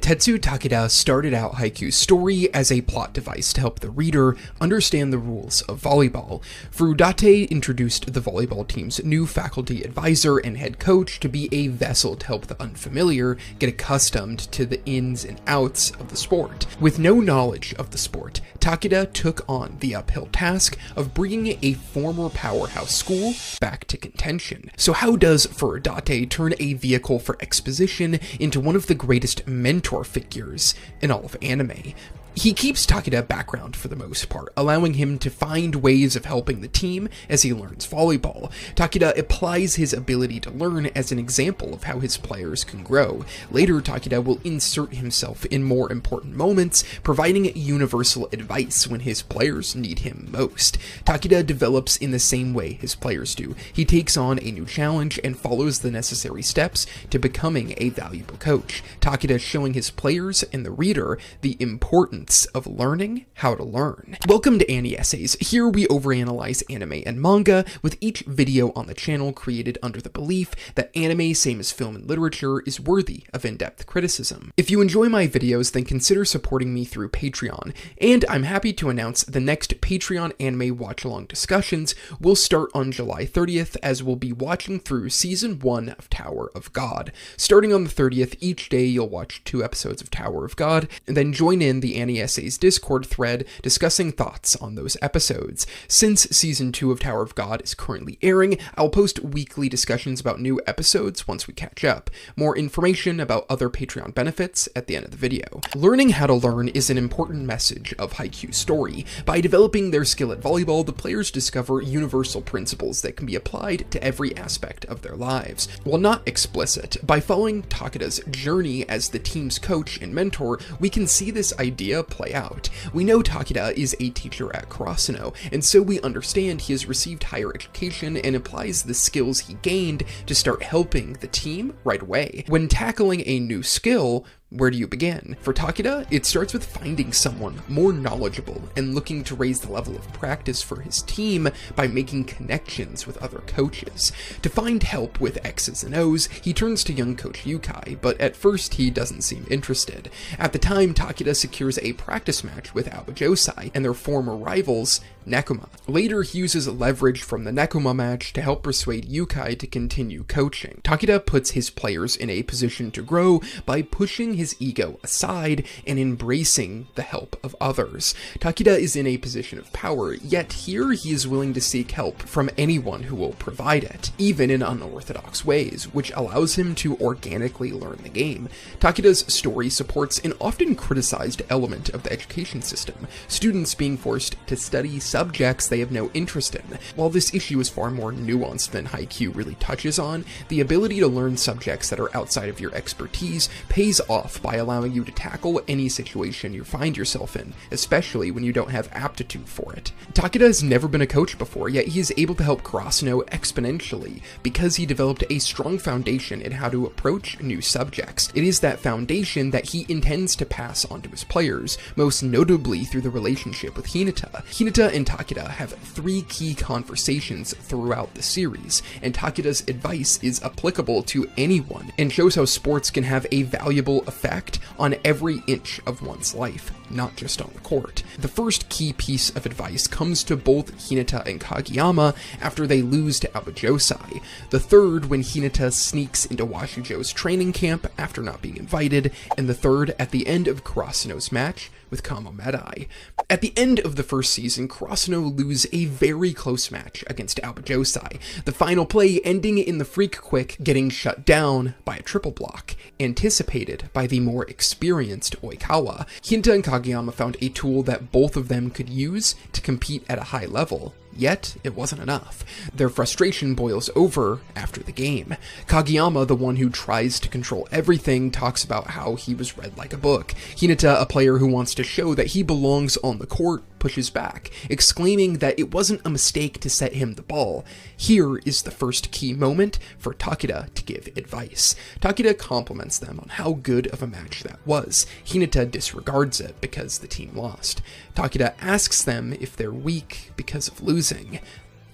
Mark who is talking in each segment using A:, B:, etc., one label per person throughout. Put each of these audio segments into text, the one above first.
A: Ittetsu Takeda started out Haikyuu's story as a plot device to help the reader understand the rules of volleyball. Furudate introduced the volleyball team's new faculty advisor and head coach to be a vessel to help the unfamiliar get accustomed to the ins and outs of the sport. With no knowledge of the sport, Takeda took on the uphill task of bringing a former powerhouse school back to contention. So how does Furudate turn a vehicle for exposition into one of the greatest mentor figures in all of anime? He keeps Takeda background for the most part, allowing him to find ways of helping the team as he learns volleyball. Takeda applies his ability to learn as an example of how his players can grow. Later, Takeda will insert himself in more important moments, providing universal advice when his players need him most. Takeda develops in the same way his players do. He takes on a new challenge and follows the necessary steps to becoming a valuable coach. Takeda showing his players and the reader the importance of learning how to learn. Welcome to Annie Essays. Here we overanalyze anime and manga, with each video on the channel created under the belief that anime, same as film and literature, is worthy of in-depth criticism. If you enjoy my videos, then consider supporting me through Patreon, and I'm happy to announce the next Patreon anime watch-along discussions will start on July 30th, as we'll be watching through Season 1 of Tower of God. Starting on the 30th, each day you'll watch 2 episodes of Tower of God, and then join in the Annie Essays Discord thread discussing thoughts on those episodes. Since Season 2 of Tower of God is currently airing, I'll post weekly discussions about new episodes once we catch up. More information about other Patreon benefits at the end of the video. Learning how to learn is an important message of Haikyuu's story. By developing their skill at volleyball, the players discover universal principles that can be applied to every aspect of their lives. While not explicit, by following Takeda's journey as the team's coach and mentor, we can see this idea play out. We know Takeda is a teacher at Kurasuno, and so we understand he has received higher education and applies the skills he gained to start helping the team right away. When tackling a new skill, where do you begin? For Takeda, it starts with finding someone more knowledgeable and looking to raise the level of practice for his team by making connections with other coaches. To find help with X's and O's, he turns to young coach Yukai, but at first he doesn't seem interested. At the time, Takeda secures a practice match with Aobajosai and their former rivals, Nekoma. Later, he uses leverage from the Nekoma match to help persuade Yukai to continue coaching. Takeda puts his players in a position to grow by pushing his ego aside and embracing the help of others. Takeda is in a position of power, yet here he is willing to seek help from anyone who will provide it, even in unorthodox ways, which allows him to organically learn the game. Takeda's story supports an often criticized element of the education system, students being forced to study subjects they have no interest in. While this issue is far more nuanced than Haikyuu really touches on, the ability to learn subjects that are outside of your expertise pays off by allowing you to tackle any situation you find yourself in, especially when you don't have aptitude for it. Takeda has never been a coach before, yet he is able to help Kurasuno exponentially because he developed a strong foundation in how to approach new subjects. It is that foundation that he intends to pass on to his players, most notably through the relationship with Hinata. Hinata and Takeda have 3 key conversations throughout the series, and Takeda's advice is applicable to anyone and shows how sports can have a valuable effect on every inch of one's life, not just on the court. The first key piece of advice comes to both Hinata and Kageyama after they lose to Aobajosai. The third when Hinata sneaks into Washijo's training camp after not being invited, and the third at the end of Kurasuno's match with Kamo Medai. At the end of the first season, Kurasuno lose a very close match against Aobajosai, the final play ending in the freak quick getting shut down by a triple block, anticipated by the more experienced Oikawa. Hinata and Kageyama found a tool that both of them could use to compete at a high level, yet it wasn't enough. Their frustration boils over after the game. Kageyama, the one who tries to control everything, talks about how he was read like a book. Hinata, a player who wants to show that he belongs on the court, pushes back, exclaiming that it wasn't a mistake to set him the ball. Here is the first key moment for Takeda to give advice. Takeda compliments them on how good of a match that was. Hinata disregards it because the team lost. Takeda asks them if they're weak because of losing.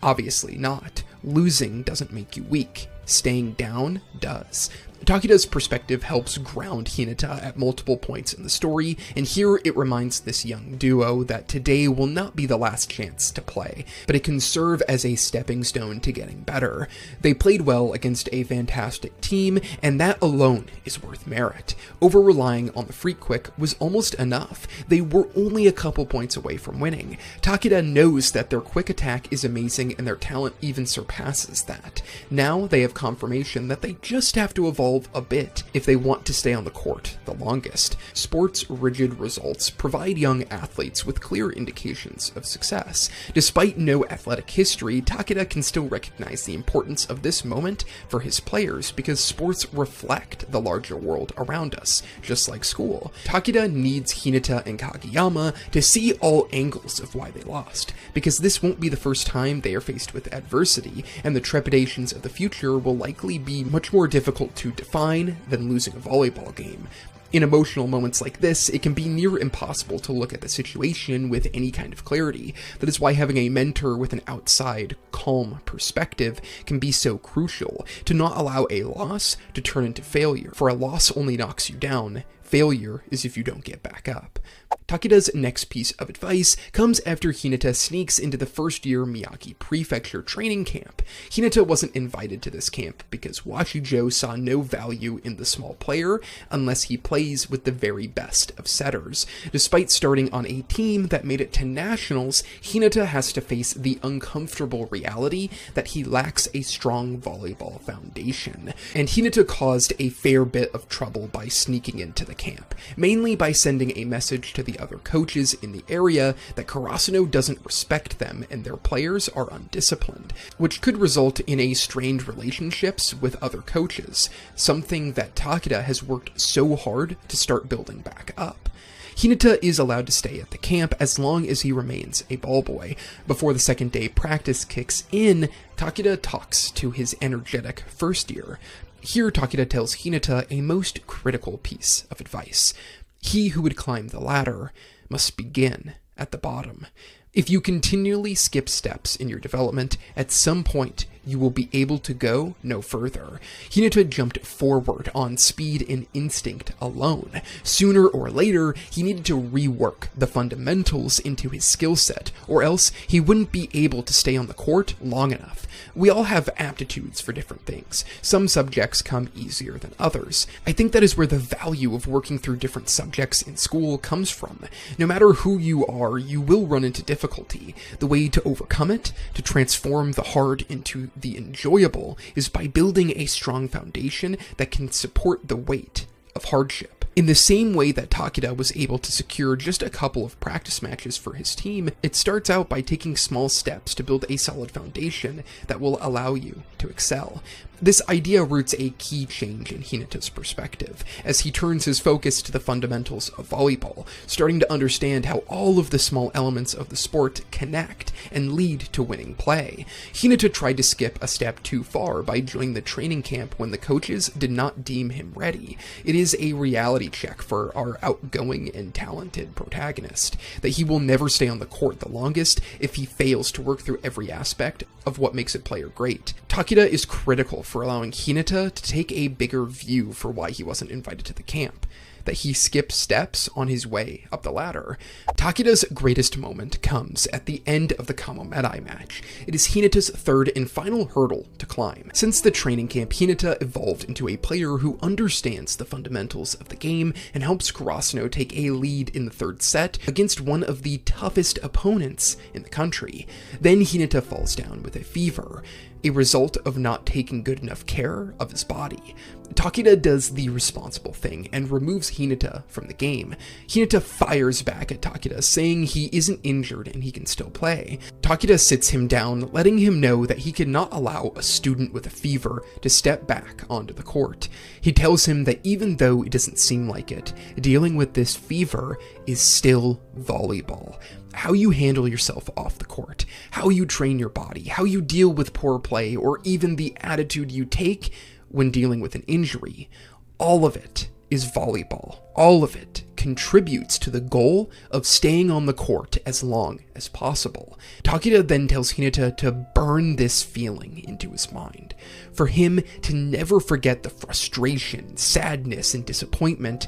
A: Obviously not. Losing doesn't make you weak. Staying down does. Takeda's perspective helps ground Hinata at multiple points in the story, and here it reminds this young duo that today will not be the last chance to play, but it can serve as a stepping stone to getting better. They played well against a fantastic team, and that alone is worth merit. Over-relying on the Freak Quick was almost enough. They were only a couple points away from winning. Takeda knows that their quick attack is amazing and their talent even surpasses that. Now they have confirmation that they just have to evolve a bit if they want to stay on the court the longest. Sports' rigid results provide young athletes with clear indications of success. Despite no athletic history, Takeda can still recognize the importance of this moment for his players because sports reflect the larger world around us, just like school. Takeda needs Hinata and Kageyama to see all angles of why they lost, because this won't be the first time they are faced with adversity, and the trepidations of the future will likely be much more difficult to define than losing a volleyball game. In emotional moments like this, it can be near impossible to look at the situation with any kind of clarity. That is why having a mentor with an outside, calm perspective can be so crucial, to not allow a loss to turn into failure. For a loss only knocks you down. Failure is if you don't get back up. Takeda's next piece of advice comes after Hinata sneaks into the first-year Miyagi Prefecture training camp. Hinata wasn't invited to this camp because Washijo saw no value in the small player unless he plays with the very best of setters. Despite starting on a team that made it to nationals, Hinata has to face the uncomfortable reality that he lacks a strong volleyball foundation. And Hinata caused a fair bit of trouble by sneaking into the camp, mainly by sending a message to the other coaches in the area that Karasuno doesn't respect them and their players are undisciplined, which could result in a strained relationships with other coaches, something that Takeda has worked so hard to start building back up. Hinata is allowed to stay at the camp as long as he remains a ball boy. Before the second day practice kicks in, Takeda talks to his energetic first year. Here, Takeda tells Hinata a most critical piece of advice. He who would climb the ladder must begin at the bottom. If you continually skip steps in your development, at some point you will be able to go no further. Hinata jumped forward on speed and instinct alone. Sooner or later, he needed to rework the fundamentals into his skill set, or else he wouldn't be able to stay on the court long enough. We all have aptitudes for different things. Some subjects come easier than others. I think that is where the value of working through different subjects in school comes from. No matter who you are, you will run into difficulty. The way to overcome it, to transform the hard into the enjoyable, is by building a strong foundation that can support the weight of hardship. In the same way that Takeda was able to secure just a couple of practice matches for his team, it starts out by taking small steps to build a solid foundation that will allow you to excel. This idea roots a key change in Hinata's perspective, as he turns his focus to the fundamentals of volleyball, starting to understand how all of the small elements of the sport connect and lead to winning play. Hinata tried to skip a step too far by joining the training camp when the coaches did not deem him ready. It is a reality check for our outgoing and talented protagonist, that he will never stay on the court the longest if he fails to work through every aspect of what makes a player great. Takeda is critical for allowing Hinata to take a bigger view for why he wasn't invited to the camp, that he skipped steps on his way up the ladder. Takeda's greatest moment comes at the end of the Kamomedai match. It is Hinata's third and final hurdle to climb. Since the training camp, Hinata evolved into a player who understands the fundamentals of the game and helps Karasuno take a lead in the third set against one of the toughest opponents in the country. Then Hinata falls down with a fever, a result of not taking good enough care of his body. Takeda does the responsible thing and removes Hinata from the game. Hinata fires back at Takeda, saying he isn't injured and he can still play. Takeda sits him down, letting him know that he cannot allow a student with a fever to step back onto the court. He tells him that even though it doesn't seem like it, dealing with this fever is still volleyball. How you handle yourself off the court, how you train your body, how you deal with poor play, or even the attitude you take when dealing with an injury, all of it is volleyball. All of it contributes to the goal of staying on the court as long as possible. Takeda then tells Hinata to burn this feeling into his mind, for him to never forget the frustration, sadness, and disappointment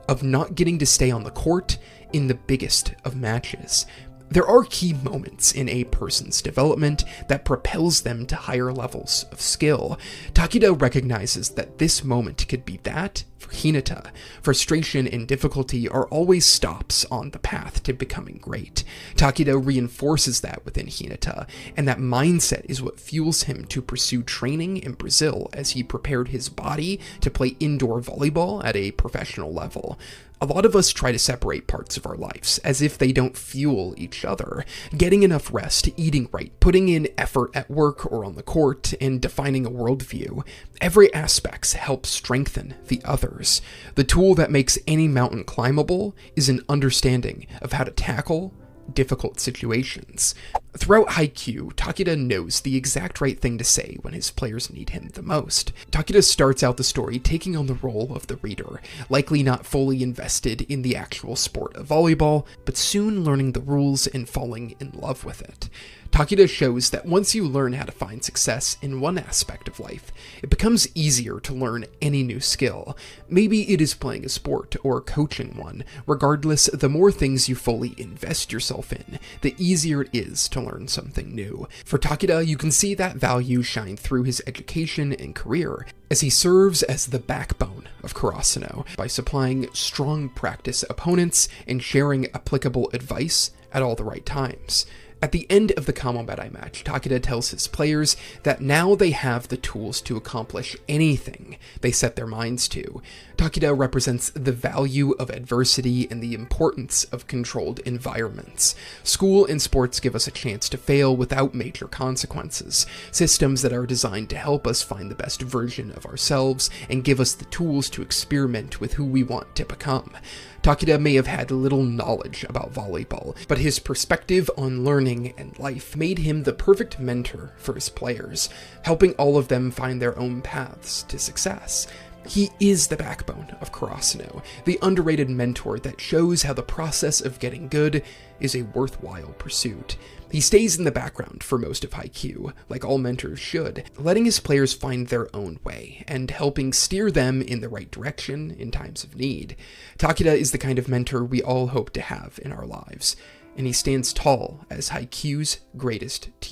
A: of not getting to stay on the court in the biggest of matches. There are key moments in a person's development that propels them to higher levels of skill. Takeda recognizes that this moment could be that for Hinata. Frustration and difficulty are always stops on the path to becoming great. Takeda reinforces that within Hinata, and that mindset is what fuels him to pursue training in Brazil as he prepared his body to play indoor volleyball at a professional level. A lot of us try to separate parts of our lives as if they don't fuel each other. Getting enough rest, eating right, putting in effort at work or on the court, and defining a worldview. Every aspect helps strengthen the others. The tool that makes any mountain climbable is an understanding of how to tackle difficult situations. Throughout Haikyuu, Takeda knows the exact right thing to say when his players need him the most. Takeda starts out the story taking on the role of the reader, likely not fully invested in the actual sport of volleyball, but soon learning the rules and falling in love with it. Takeda shows that once you learn how to find success in one aspect of life, it becomes easier to learn any new skill. Maybe it is playing a sport or coaching one. Regardless, the more things you fully invest yourself in, the easier it is to learn something new. For Takeda, you can see that value shine through his education and career, as he serves as the backbone of Karasuno by supplying strong practice opponents and sharing applicable advice at all the right times. At the end of the Kamobedai match, Takeda tells his players that now they have the tools to accomplish anything they set their minds to. Takeda represents the value of adversity and the importance of controlled environments. School and sports give us a chance to fail without major consequences, systems that are designed to help us find the best version of ourselves and give us the tools to experiment with who we want to become. Takeda may have had little knowledge about volleyball, but his perspective on learning and life made him the perfect mentor for his players, helping all of them find their own paths to success. He is the backbone of Karasuno, the underrated mentor that shows how the process of getting good is a worthwhile pursuit. He stays in the background for most of Haikyuu, like all mentors should, letting his players find their own way, and helping steer them in the right direction in times of need. Takeda is the kind of mentor we all hope to have in our lives, and he stands tall as Haikyuu's greatest teacher.